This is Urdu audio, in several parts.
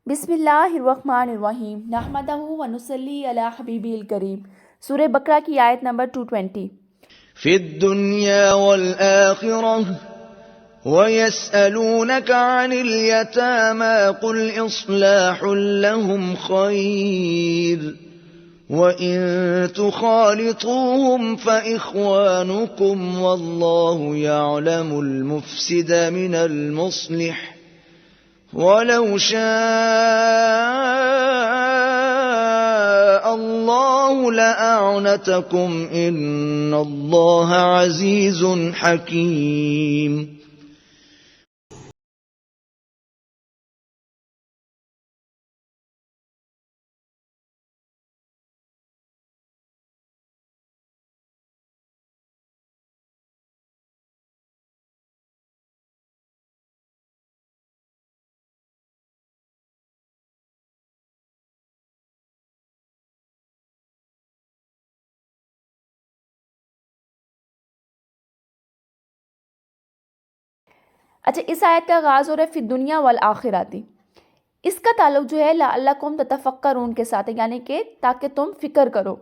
بسم اللہ الرحمن الرحیم نحمدہ و نصلی علی حبیبی الکریم۔ سورہ بقرہ کی آیت نمبر 220۔ فی الدنیا والآخرہ وَيَسْأَلُونَكَ عَنِ الْيَتَامَى قُلْ إِصْلَاحٌ لَهُمْ خَيْرٌ وَإِن تُخَالِطُوهُمْ فَإِخْوَانُكُمْ وَاللَّهُ يَعْلَمُ الْمُفْسِدَ مِنَ الْمُصْلِحِ وَلَوْ شَاءَ اللَّهُ لَأَعْنَتَكُمْ إِنَّ اللَّهَ عَزِيزٌ حَكِيمٌ۔ اچھا، اس آیت کا آغاز ہو رہا ہے فی الدنیا والآخراتی۔ اس کا تعلق جو ہے لعلکم تتفکرون کے ساتھ ہے، یعنی کہ تاکہ تم فکر کرو۔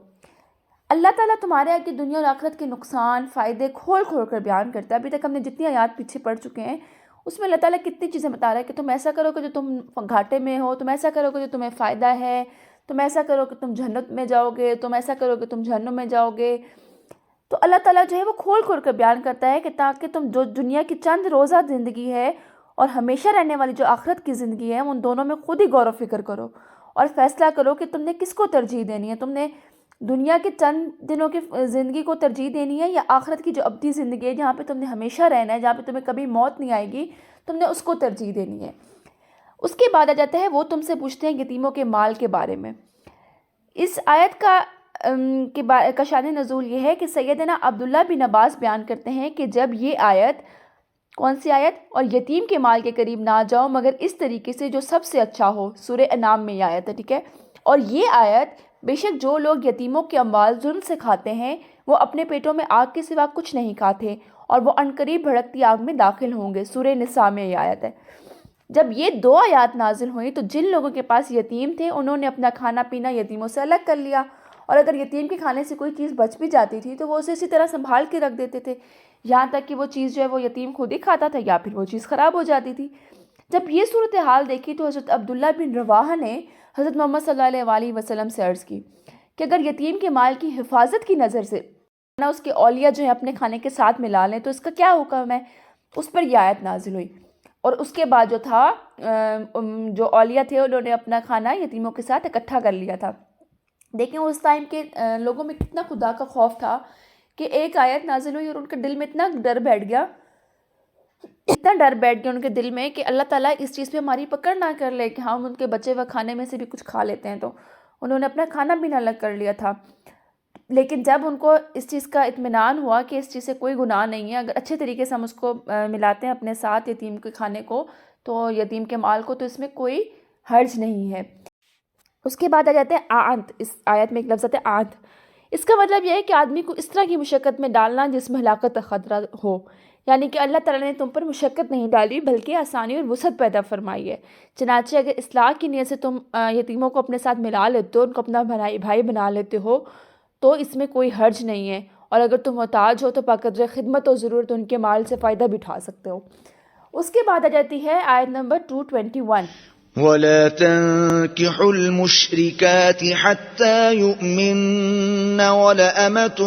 اللہ تعالیٰ تمہارے آگے دنیا اور آخرت کے نقصان فائدے کھول کھول کر بیان کرتا ہے۔ ابھی تک ہم نے جتنی آیات پیچھے پڑھ چکے ہیں اس میں اللہ تعالیٰ کتنی چیزیں بتا رہا ہے کہ تم ایسا کرو کہ جو تم گھاٹے میں ہو، تم ایسا کرو کہ جو تمہیں فائدہ ہے، تم ایسا کرو کہ تم جنت میں جاؤ گے، تم ایسا کرو کہ تم جہنم میں جاؤ گے۔ تو اللہ تعالیٰ جو ہے وہ کھول کھول کر بیان کرتا ہے کہ تاکہ تم جو دنیا کی چند روزہ زندگی ہے اور ہمیشہ رہنے والی جو آخرت کی زندگی ہے ان دونوں میں خود ہی غور و فکر کرو اور فیصلہ کرو کہ تم نے کس کو ترجیح دینی ہے۔ تم نے دنیا کے چند دنوں کی زندگی کو ترجیح دینی ہے یا آخرت کی جو ابدی زندگی ہے جہاں پہ تم نے ہمیشہ رہنا ہے، جہاں پہ تمہیں کبھی موت نہیں آئے گی، تم نے اس کو ترجیح دینی ہے۔ اس کے بعد آ جاتا ہے وہ تم سے پوچھتے ہیں یتیموں کے مال کے بارے میں۔ اس آیت کا شان نزول یہ ہے کہ سیدنا عبداللہ بن عباس بیان کرتے ہیں کہ جب یہ آیت، کون سی آیت؟ اور یتیم کے مال کے قریب نہ جاؤ مگر اس طریقے سے جو سب سے اچھا ہو، سورہ انعام میں یہ آیت ہے، ٹھیک ہے؟ اور یہ آیت بے شک جو لوگ یتیموں کے اموال ظلم سے کھاتے ہیں وہ اپنے پیٹوں میں آگ کے سوا کچھ نہیں کھاتے اور وہ عنقریب بھڑکتی آگ میں داخل ہوں گے، سورہ نساء میں یہ آیت ہے۔ جب یہ دو آیات نازل ہوئیں تو جن لوگوں کے پاس یتیم تھے انہوں نے اپنا کھانا پینا یتیموں سے الگ کر لیا، اور اگر یتیم کے کھانے سے کوئی چیز بچ بھی جاتی تھی تو وہ اسے اسی طرح سنبھال کے رکھ دیتے تھے، یہاں تک کہ وہ چیز جو ہے وہ یتیم خود ہی کھاتا تھا یا پھر وہ چیز خراب ہو جاتی تھی۔ جب یہ صورتحال دیکھی تو حضرت عبداللہ بن رواحہ نے حضرت محمد صلی اللہ علیہ وسلم سے عرض کی کہ اگر یتیم کے مال کی حفاظت کی نظر سے نہ اس کے اولیاء جو ہے اپنے کھانے کے ساتھ ملا لیں تو اس کا کیا حکم ہے؟ اس پر یہ آیت نازل ہوئی، اور اس کے بعد جو تھا جو اولیاء تھے انہوں نے اپنا کھانا یتیموں کے ساتھ اکٹھا کر لیا تھا۔ دیکھیں اس ٹائم کے لوگوں میں کتنا خدا کا خوف تھا کہ ایک آیت نازل ہوئی اور ان کے دل میں اتنا ڈر بیٹھ گیا ان کے دل میں کہ اللہ تعالیٰ اس چیز پہ ہماری پکڑ نہ کر لے کہ ہم ان کے بچے ہوئے کھانے میں سے بھی کچھ کھا لیتے ہیں، تو انہوں نے اپنا کھانا بھی الگ کر لیا تھا۔ لیکن جب ان کو اس چیز کا اطمینان ہوا کہ اس چیز سے کوئی گناہ نہیں ہے، اگر اچھے طریقے سے ہم اس کو ملاتے ہیں اپنے ساتھ یتیم کے کھانے کو، تو یتیم کے مال کو، تو اس میں کوئی حرج نہیں ہے۔ اس کے بعد آ جاتے ہیں آنت۔ اس آیت میں ایک لفظ آتا ہے آنت۔ اس کا مطلب یہ ہے کہ آدمی کو اس طرح کی مشقت میں ڈالنا جس میں ہلاکت کا خطرہ ہو، یعنی کہ اللہ تعالیٰ نے تم پر مشقت نہیں ڈالی بلکہ آسانی اور وسعت پیدا فرمائی ہے۔ چنانچہ اگر اصلاح کی نیت سے تم یتیموں کو اپنے ساتھ ملا لیتے ہو، ان کو اپنا بھائی بنا لیتے ہو، تو اس میں کوئی حرج نہیں ہے، اور اگر تم محتاج ہو تو بقدر خدمت و ضرورت ان کے مال سے فائدہ بھی اٹھا سکتے ہو۔ اس کے بعد آ جاتی ہے آیت نمبر 221۔ وَلَا تَنكِحُوا الْمُشْرِكَاتِ حَتَّى يُؤْمِنَّ وَلَأَمَةٌ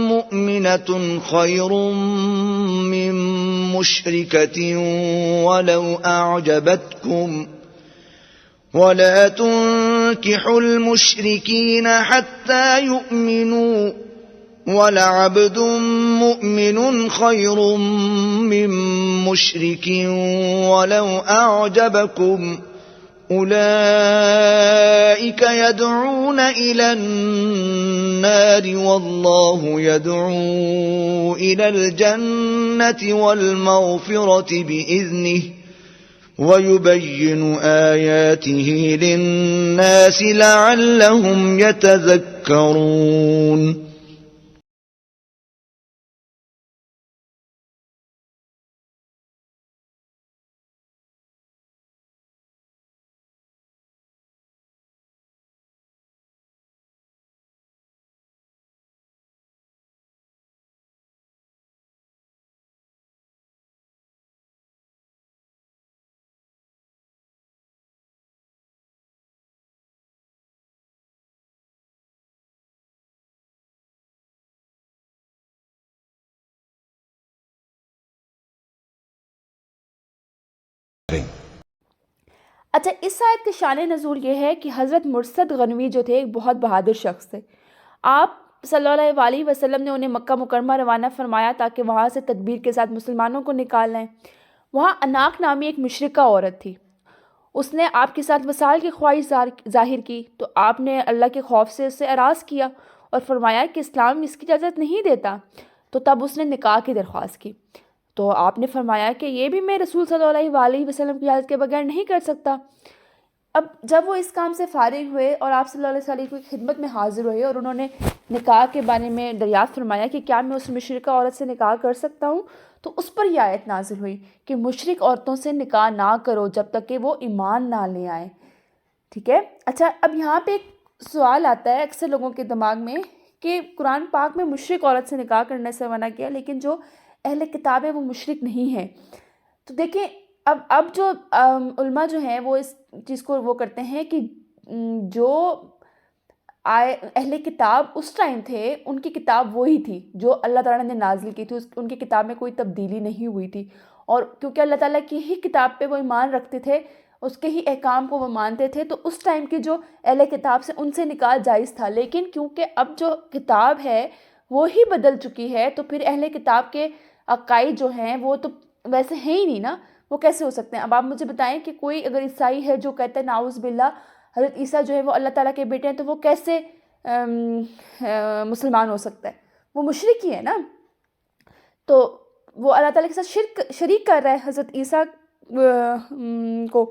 مُؤْمِنَةٌ خَيْرٌ مِّن مُّشْرِكَةٍ وَلَوْ أَعْجَبَتْكُمْ وَلَا تُنكِحُوا الْمُشْرِكِينَ حَتَّى يُؤْمِنُوا وَلَعَبْدٌ مُّؤْمِنٌ خَيْرٌ مِّن مُّشْرِكٍ وَلَوْ أَعْجَبَكُمْ أُولَئِكَ يَدْعُونَ إِلَى النَّارِ وَاللَّهُ يَدْعُو إِلَى الْجَنَّةِ وَالْمَغْفِرَةِ بِإِذْنِهِ وَيُبَيِّنُ آيَاتِهِ لِلنَّاسِ لَعَلَّهُمْ يَتَذَكَّرُونَ۔ اچھا، اس آیت کے شان نزول یہ ہے کہ حضرت مرثد غنوی جو تھے ایک بہت بہادر شخص تھے. آپ صلی اللہ علیہ وسلم نے انہیں مکہ مکرمہ روانہ فرمایا تاکہ وہاں سے تدبیر کے ساتھ مسلمانوں کو نکال لیں. وہاں اناق نامی ایک مشرکہ عورت تھی. اس نے آپ کے ساتھ وصال کی خواہش ظاہر کی تو آپ نے اللہ کے خوف سے اسے اراض کیا اور فرمایا کہ اسلام اس کی اجازت نہیں دیتا. تو تب اس نے نکاح کی درخواست کی تو آپ نے فرمایا کہ یہ بھی میں رسول صلی اللہ علیہ وسلم کی اجازت کے بغیر نہیں کر سکتا. اب جب وہ اس کام سے فارغ ہوئے اور آپ صلی اللہ علیہ وسلم کی خدمت میں حاضر ہوئے اور انہوں نے نکاح کے بارے میں دریافت فرمایا کہ کیا میں اس مشرکہ عورت سے نکاح کر سکتا ہوں، تو اس پر یہ آیت نازل ہوئی کہ مشرک عورتوں سے نکاح نہ کرو جب تک کہ وہ ایمان نہ لے آئیں. ٹھیک ہے. اچھا، اب یہاں پہ ایک سوال آتا ہے اکثر لوگوں کے دماغ میں کہ قرآن پاک میں مشرک عورت سے نکاح کرنے سے منع کیا، لیکن جو اہل کتاب ہے وہ مشرک نہیں ہیں. تو دیکھیں اب جو علماء جو ہیں وہ اس چیز کو وہ کرتے ہیں کہ جو اہل کتاب اس ٹائم تھے ان کی کتاب وہی تھی جو اللہ تعالیٰ نے نازل کی تھی، ان کی کتاب میں کوئی تبدیلی نہیں ہوئی تھی. اور کیونکہ اللہ تعالیٰ کی ہی کتاب پہ وہ ایمان رکھتے تھے، اس کے ہی احکام کو وہ مانتے تھے، تو اس ٹائم کی جو اہل کتاب سے ان سے نکاح جائز تھا. لیکن کیونکہ اب جو کتاب ہے وہ ہی بدل چکی ہے تو پھر اہل کتاب کے عقائد جو ہیں وہ تو ویسے ہیں ہی نہیں نا، وہ کیسے ہو سکتے ہیں؟ اب آپ مجھے بتائیں کہ کوئی اگر عیسائی ہے جو کہتا ہے نعوذ باللہ حضرت عیسیٰ جو ہے وہ اللہ تعالیٰ کے بیٹے ہیں، تو وہ کیسے مسلمان ہو سکتا ہے؟ وہ مشرک ہی ہے نا. تو وہ اللہ تعالیٰ کے ساتھ شریک کر رہا ہے حضرت عیسیٰ کو،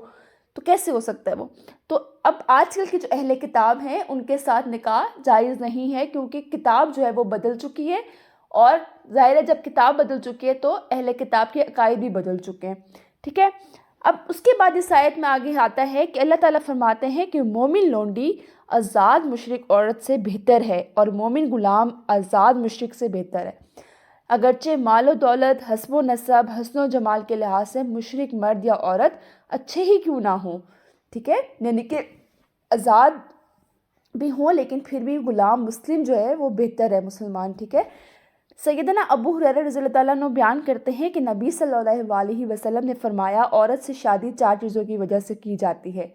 تو کیسے ہو سکتا ہے وہ؟ تو اب آج کل کی جو اہل کتاب ہیں ان کے ساتھ نکاح جائز نہیں ہے کیونکہ کتاب جو ہے وہ بدل چکی ہے، اور ظاہر ہے جب کتاب بدل چکی ہے تو اہل کتاب کے عقائد بھی بدل چکے ہیں. ٹھیک ہے. اب اس کے بعد اس آیت میں آگے آتا ہے کہ اللہ تعالیٰ فرماتے ہیں کہ مومن لونڈی آزاد مشرک عورت سے بہتر ہے اور مومن غلام آزاد مشرک سے بہتر ہے، اگرچہ مال و دولت، حسب و نسب، حسن و جمال کے لحاظ سے مشرک مرد یا عورت اچھے ہی کیوں نہ ہوں. ٹھیک ہے. یعنی کہ آزاد بھی ہوں لیکن پھر بھی غلام مسلم جو ہے وہ بہتر ہے مسلمان. ٹھیک ہے. سیدنا ابو ہریرہ رضی اللہ تعالیٰ عنہ بیان کرتے ہیں کہ نبی صلی اللہ علیہ وسلم نے فرمایا عورت سے شادی 4 چیزوں کی وجہ سے کی جاتی ہے: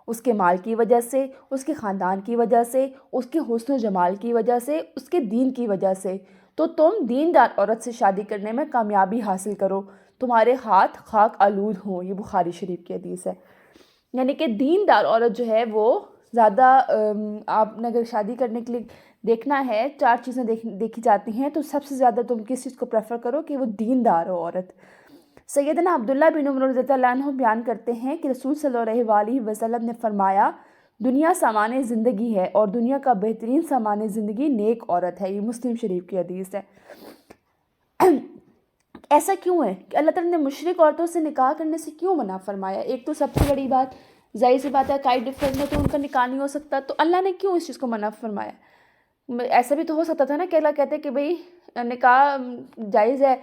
اس کے مال کی وجہ سے، اس کے خاندان کی وجہ سے، اس کے حسن و جمال کی وجہ سے، اس کے دین کی وجہ سے. تو تم دیندار عورت سے شادی کرنے میں کامیابی حاصل کرو، تمہارے ہاتھ خاک آلود ہوں. یہ بخاری شریف کی حدیث ہے. یعنی کہ دیندار عورت جو ہے وہ زیادہ آپ نے اگر شادی کرنے کے لیے دیکھنا ہے 4 چیزیں دیکھی جاتی ہیں تو سب سے زیادہ تم کس چیز کو پریفر کرو کہ وہ دیندار ہو عورت. سیدنا عبداللہ بن عمر رضی اللہ عنہ بیان کرتے ہیں کہ رسول صلی اللہ علیہ وسلم نے فرمایا دنیا سامان زندگی ہے اور دنیا کا بہترین سامان زندگی نیک عورت ہے. یہ مسلم شریف کی حدیث ہے. ایسا کیوں ہے کہ اللہ تعالیٰ نے مشرک عورتوں سے نکاح کرنے سے کیوں منع فرمایا؟ ایک تو سب سے بڑی بات ظاہر سی بات ہے عقائد ڈفرینٹ ہے تو ان کا نکاح نہیں ہو سکتا، تو اللہ نے کیوں اس چیز کو منع فرمایا؟ ایسا بھی تو ہو سکتا تھا نا کہ اللہ کہتے کہ بھئی نکاح جائز ہے،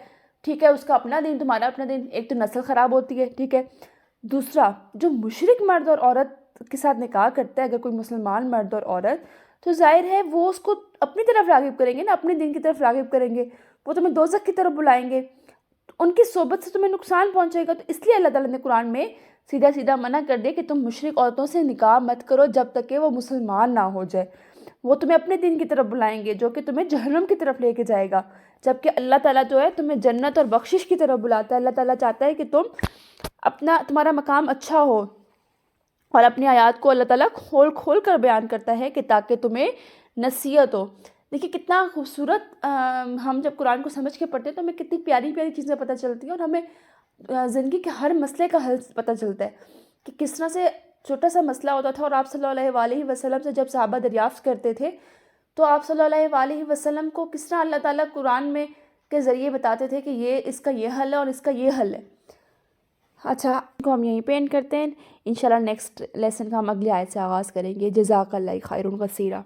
ٹھیک ہے، اس کا اپنا دین تمہارا اپنا دین. ایک تو نسل خراب ہوتی ہے. ٹھیک ہے. دوسرا جو مشرک مرد اور عورت کے ساتھ نکاح کرتا ہے اگر کوئی مسلمان مرد اور عورت، تو ظاہر ہے وہ اس کو اپنی طرف راغب کریں گے نا، اپنے دین کی طرف راغب کریں گے، وہ تمہیں دوزخ کی طرف بلائیں گے، ان کی صحبت سے تمہیں نقصان پہنچے گا. تو اس لیے اللہ تعالیٰ نے قرآن میں سیدھا منع کر دیا کہ تم مشرک عورتوں سے نکاح مت کرو جب تک کہ وہ مسلمان نہ ہو جائے. وہ تمہیں اپنے دین کی طرف بلائیں گے جو کہ تمہیں جہنم کی طرف لے کے جائے گا، جبکہ اللہ تعالیٰ جو ہے تمہیں جنت اور بخشش کی طرف بلاتا ہے. اللہ تعالیٰ چاہتا ہے کہ تمہارا مقام اچھا ہو، اور اپنی آیات کو اللہ تعالیٰ کھول کر بیان کرتا ہے کہ تاکہ تمہیں نصیحت ہو. دیکھیے کتنا خوبصورت ہم جب قرآن کو سمجھ کے پڑھتے ہیں تو ہمیں کتنی پیاری پیاری چیزیں پتہ چلتی ہیں، اور ہمیں زندگی کے ہر مسئلے کا حل پتہ چلتا ہے کہ کس طرح سے چھوٹا سا مسئلہ ہوتا تھا اور آپ صلی اللہ علیہ وسلم سے جب صحابہ دریافت کرتے تھے تو آپ صلی اللہ علیہ وسلم کو کس طرح اللہ تعالیٰ قرآن میں کے ذریعے بتاتے تھے کہ اس کا یہ حل ہے اور اس کا یہ حل ہے. اچھا کو ہم یہیں پہ اینڈ کرتے ہیں. انشاءاللہ نیکسٹ لیسن کا ہم اگلی آیت سے آغاز کریں گے. جزاک اللہ خیر کثیرا.